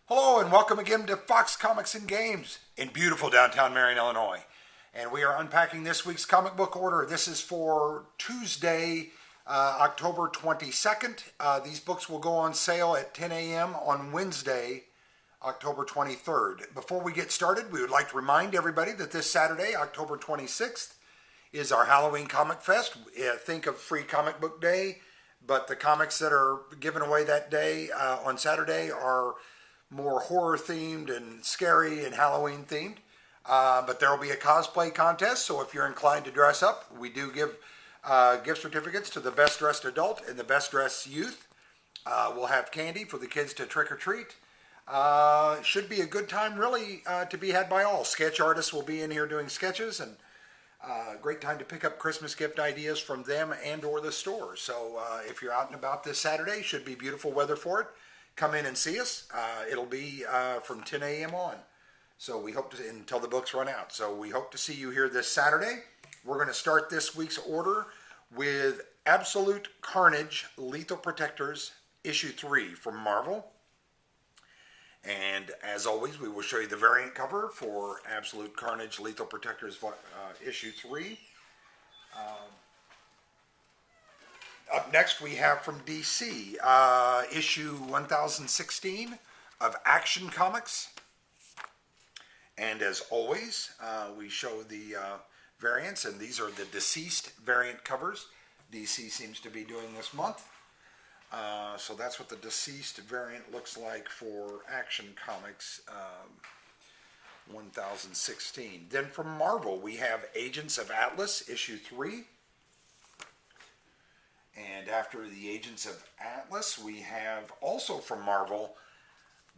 Hello and welcome again to Fox Comics and Games in beautiful downtown Marion, Illinois. And we are unpacking this week's comic book order. This is for Tuesday, October 22nd. These books will go on sale at 10 a.m. on Wednesday, October 23rd. Before we get started, we would like to remind everybody that this Saturday, October 26th, is our Halloween Comic Fest. Think of Free Comic Book Day, but the comics that are given away that day on Saturday are more horror themed and scary and Halloween themed. But there will be a cosplay contest, so if you're inclined to dress up, we do give gift certificates to the best dressed adult and the best dressed youth. We'll have candy for the kids to trick or treat. Should be a good time, really, to be had by all. Sketch artists will be in here doing sketches, and great time to pick up Christmas gift ideas from them and or the store. So if you're out and about this Saturday, should be beautiful weather for it. Come in and see us. It'll be from 10 a.m. on. So we hope to, until the books run out. So we hope to see you here this Saturday. We're going to start this week's order with Absolute Carnage Lethal Protectors issue 3 from Marvel. And as always, we will show you the variant cover for Absolute Carnage Lethal Protectors issue 3. Up next, we have from DC, issue 1016 of Action Comics. And as always, we show the variants, and these are the deceased variant covers DC seems to be doing this month. So that's what the deceased variant looks like for Action Comics 1016. Then from Marvel, we have Agents of Atlas, issue 3. And after the Agents of Atlas, we have also from Marvel,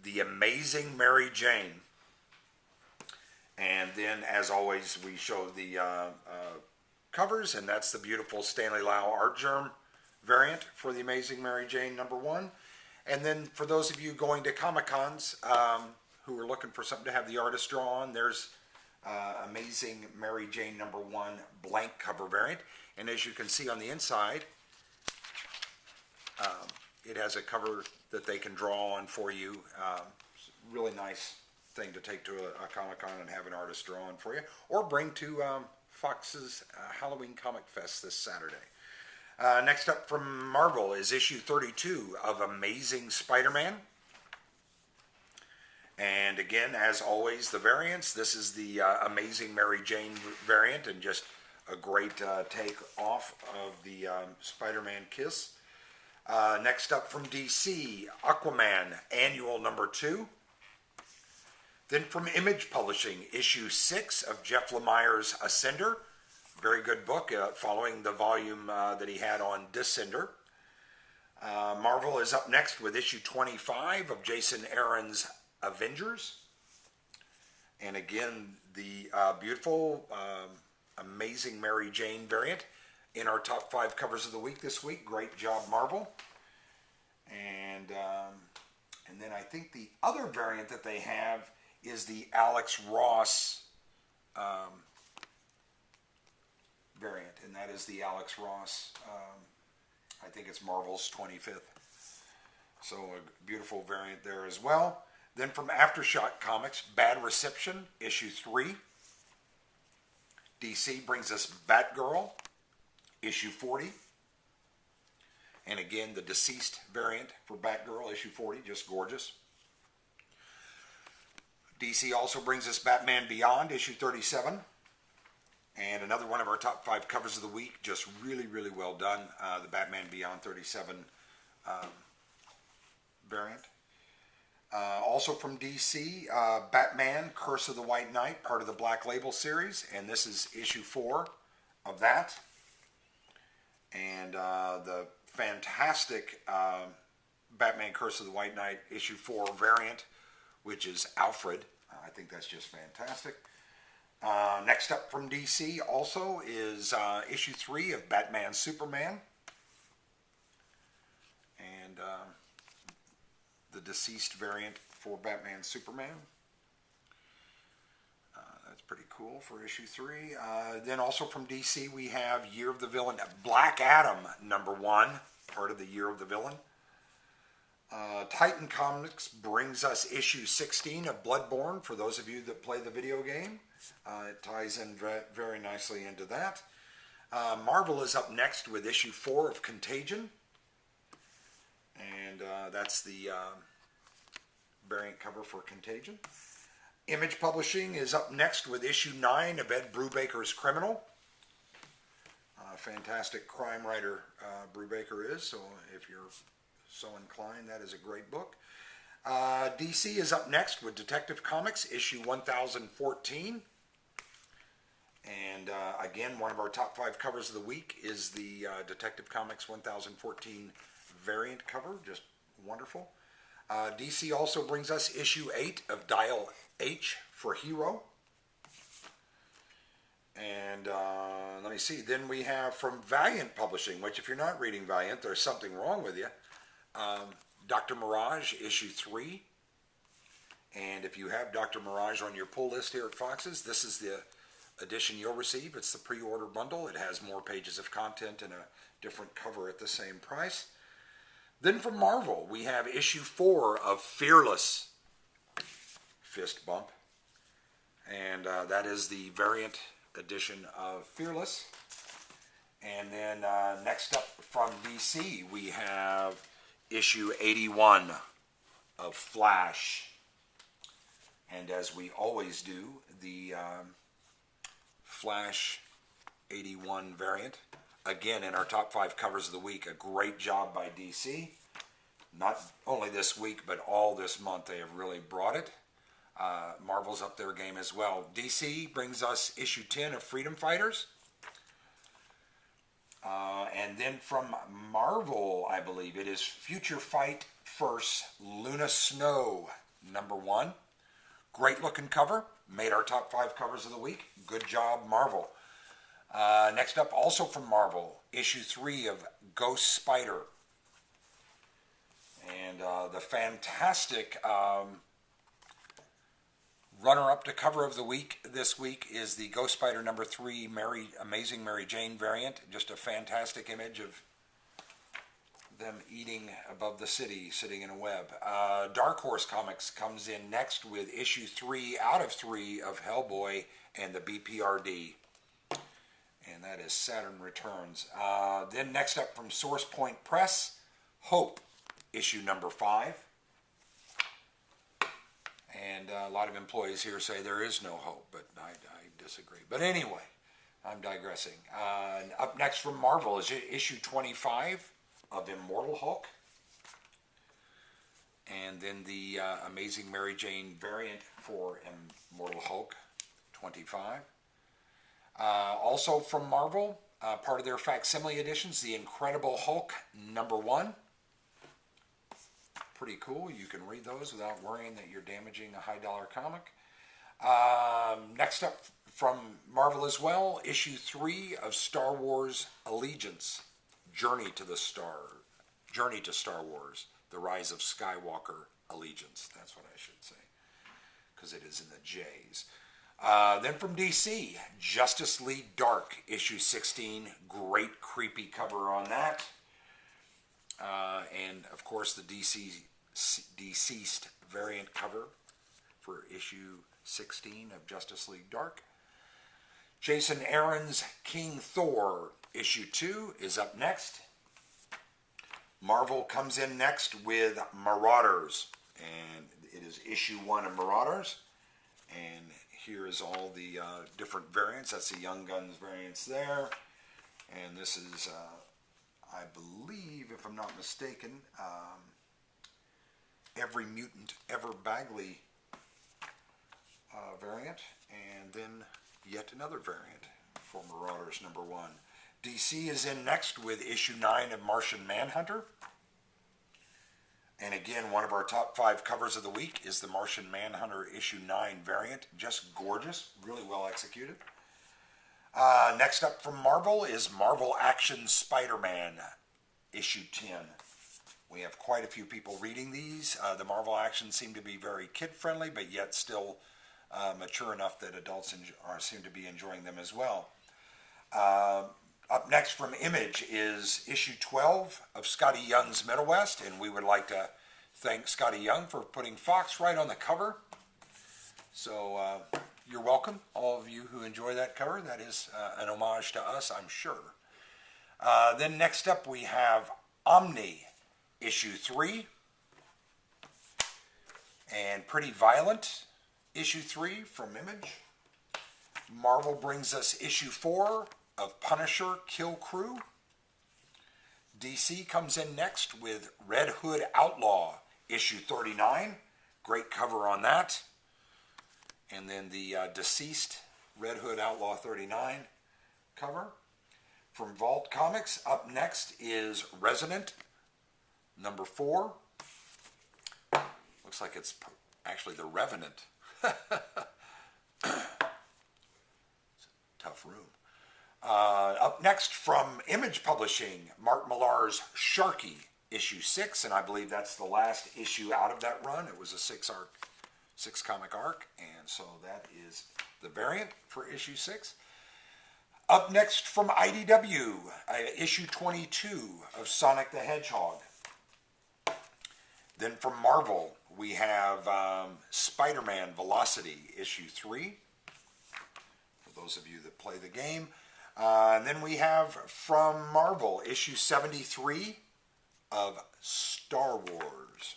The Amazing Mary Jane. And then, as always, we show the covers, and that's the beautiful Stanley Lau Art Germ variant for The Amazing Mary Jane #1. And then for those of you going to Comic-Cons who are looking for something to have the artist draw on, there's Amazing Mary Jane #1 blank cover variant. And as you can see on the inside, it has a cover that they can draw on for you. Really nice thing to take to a Comic-Con and have an artist draw on for you, or bring to Fox's Halloween Comic Fest this Saturday. Next up from Marvel is issue 32 of Amazing Spider-Man. And again, as always, the variants. This is the Amazing Mary Jane variant, and just a great take off of the Spider-Man Kiss. Next up from DC, Aquaman Annual #2. Then from Image Publishing, issue 6 of Jeff Lemire's Ascender. Very good book, following the volume that he had on Descender. Marvel is up next with issue 25 of Jason Aaron's Avengers. And again, the beautiful, Amazing Mary Jane variant in our top 5 covers of the week this week. Great job, Marvel. And then I think the other variant that they have is the Alex Ross variant, and that is the Alex Ross, I think it's Marvel's 25th. So a beautiful variant there as well. Then from Aftershock Comics, Bad Reception, issue 3. DC brings us Batgirl, issue 40. And again, the deceased variant for Batgirl, issue 40, just gorgeous. DC also brings us Batman Beyond, issue 37. And another one of our top 5 covers of the week, just really, really well done. The Batman Beyond 37 variant. Also from DC, Batman Curse of the White Knight, part of the Black Label series. And this is issue 4 of that. And the fantastic Batman Curse of the White Knight issue 4 variant, which is Alfred. I think that's just fantastic. Next up from DC also is issue 3 of Batman Superman. And the deceased variant for Batman Superman. That's pretty cool for issue 3. Then also from DC we have Year of the Villain, Black Adam #1, part of the Year of the Villain. Titan Comics brings us issue 16 of Bloodborne for those of you that play the video game. It ties in very nicely into that. Marvel is up next with issue 4 of Contagion. And that's the variant cover for Contagion. Image Publishing is up next with issue 9 of Ed Brubaker's Criminal. Fantastic crime writer Brubaker is, so if you're so inclined, that is a great book. DC is up next with Detective Comics issue 1014. And again, one of our top 5 covers of the week is the Detective Comics 1014 variant cover, just wonderful. DC also brings us issue 8 of Dial H for Hero. And let me see, then we have from Valiant Publishing, which if you're not reading Valiant, there's something wrong with you. Dr. Mirage, issue 3. And if you have Dr. Mirage on your pull list here at Fox's, this is the edition you'll receive. It's the pre-order bundle. It has more pages of content and a different cover at the same price. Then from Marvel, we have issue 4 of Fearless, fist bump. And that is the variant edition of Fearless. And then next up from DC, we have issue 81 of Flash. And as we always do, the Flash 81 variant. Again, in our top 5 covers of the week, a great job by DC. Not only this week, but all this month, they have really brought it. Marvel's up their game as well. DC brings us issue 10 of Freedom Fighters. And then from Marvel, I believe, it is Future Fight First, Luna Snow, number 1. Great looking cover. Made our top 5 covers of the week. Good job, Marvel. Next up, also from Marvel, issue 3 of Ghost Spider. And the fantastic runner-up to cover of the week this week is the Ghost Spider number 3 Amazing Mary Jane variant. Just a fantastic image of them eating above the city, sitting in a web. Dark Horse Comics comes in next with issue 3 out of 3 of Hellboy and the BPRD. And that is Saturn Returns. Then next up from Source Point Press, Hope, issue number 5. And a lot of employees here say there is no hope, but I disagree. But anyway, I'm digressing. Up next from Marvel is issue 25 of Immortal Hulk. And then the Amazing Mary Jane variant for Immortal Hulk, 25. Also from Marvel, part of their facsimile editions, the Incredible Hulk number 1. Pretty cool. You can read those without worrying that you're damaging a high-dollar comic. Next up from Marvel as well, issue 3 of Star Wars Allegiance, Journey to Star Wars, The Rise of Skywalker Allegiance. That's what I should say, because it is in the J's. Then from DC, Justice League Dark, issue 16. Great creepy cover on that. And of course the deceased variant cover for issue 16 of Justice League Dark. Jason Aaron's King Thor issue 2 is up next. Marvel comes in next with Marauders, and it is issue 1 of Marauders. And here is all the different variants. That's the Young Guns variants there. And this is I believe, if I'm not mistaken, Every Mutant Ever Bagley variant, and then yet another variant for Marauders number 1. DC is in next with issue 9 of Martian Manhunter. And again, one of our top 5 covers of the week is the Martian Manhunter issue 9 variant. Just gorgeous, really well executed. Next up from Marvel is Marvel Action Spider-Man issue 10. We have quite a few people reading these. The Marvel Actions seem to be very kid-friendly, but yet still mature enough that adults seem to be enjoying them as well. Up next from Image is issue 12 of Scotty Young's Middle West, and we would like to thank Scotty Young for putting Fox right on the cover. So you're welcome, all of you who enjoy that cover. That is an homage to us, I'm sure. Then next up we have Omni, issue 3. And Pretty Violent, issue 3 from Image. Marvel brings us issue 4 of Punisher Kill Crew. DC comes in next with Red Hood Outlaw, issue 39. Great cover on that. And then the deceased Red Hood Outlaw 39 cover. From Vault Comics, up next is Resident, number 4. Looks like it's actually The Revenant. Tough room. Up next from Image Publishing, Mark Millar's Sharky, issue 6, and I believe that's the last issue out of that run. It was a 6 comic arc, and so that is the variant for issue 6. Up next from IDW, issue 22 of Sonic the Hedgehog. Then from Marvel, we have Spider-Man Velocity, issue 3, for those of you that play the game. And then we have from Marvel, issue 73 of Star Wars.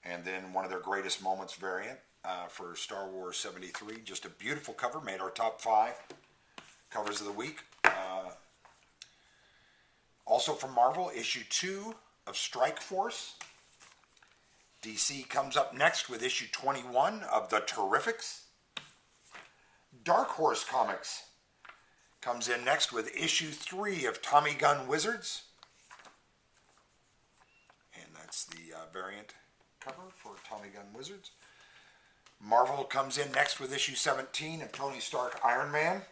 And then one of their greatest moments variant for Star Wars 73. Just a beautiful cover, made our top 5 covers of the week. Also from Marvel, issue 2 of Strike Force. DC comes up next with issue 21 of The Terrifics. Dark Horse Comics comes in next with issue 3 of Tommy Gun Wizards. And that's the variant cover for Tommy Gun Wizards. Marvel comes in next with issue 17 of Tony Stark Iron Man.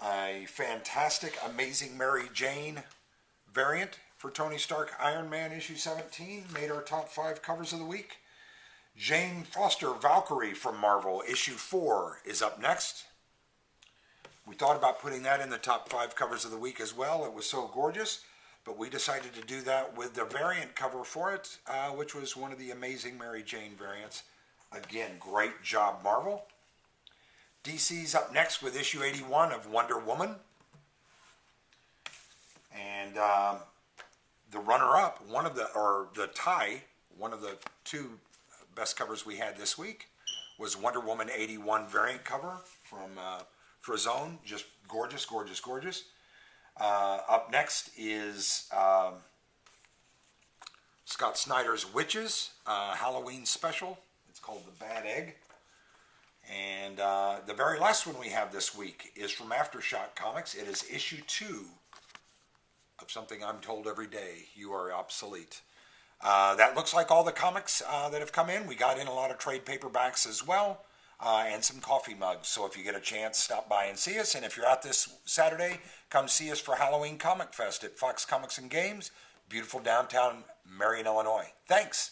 A fantastic, amazing Mary Jane variant for Tony Stark Iron Man issue 17, made our top 5 covers of the week. Jane Foster Valkyrie from Marvel issue 4 is up next. We thought about putting that in the top 5 covers of the week as well. It was so gorgeous, but we decided to do that with the variant cover for it, which was one of the amazing Mary Jane variants. Again, great job, Marvel. DC's up next with issue 81 of Wonder Woman. And the runner-up, one of the 2 best covers we had this week was Wonder Woman 81 variant cover from Frazone. Just gorgeous, gorgeous, gorgeous. Up next is Scott Snyder's Witches Halloween special. It's called The Bad Egg. And the very last one we have this week is from Aftershock Comics. It is issue 2 of something I'm told every day: you are obsolete. That looks like all the comics that have come in. We got in a lot of trade paperbacks as well, and some coffee mugs. So if you get a chance, stop by and see us. And if you're out this Saturday, come see us for Halloween Comic Fest at Fox Comics and Games, beautiful downtown Marion, Illinois. Thanks.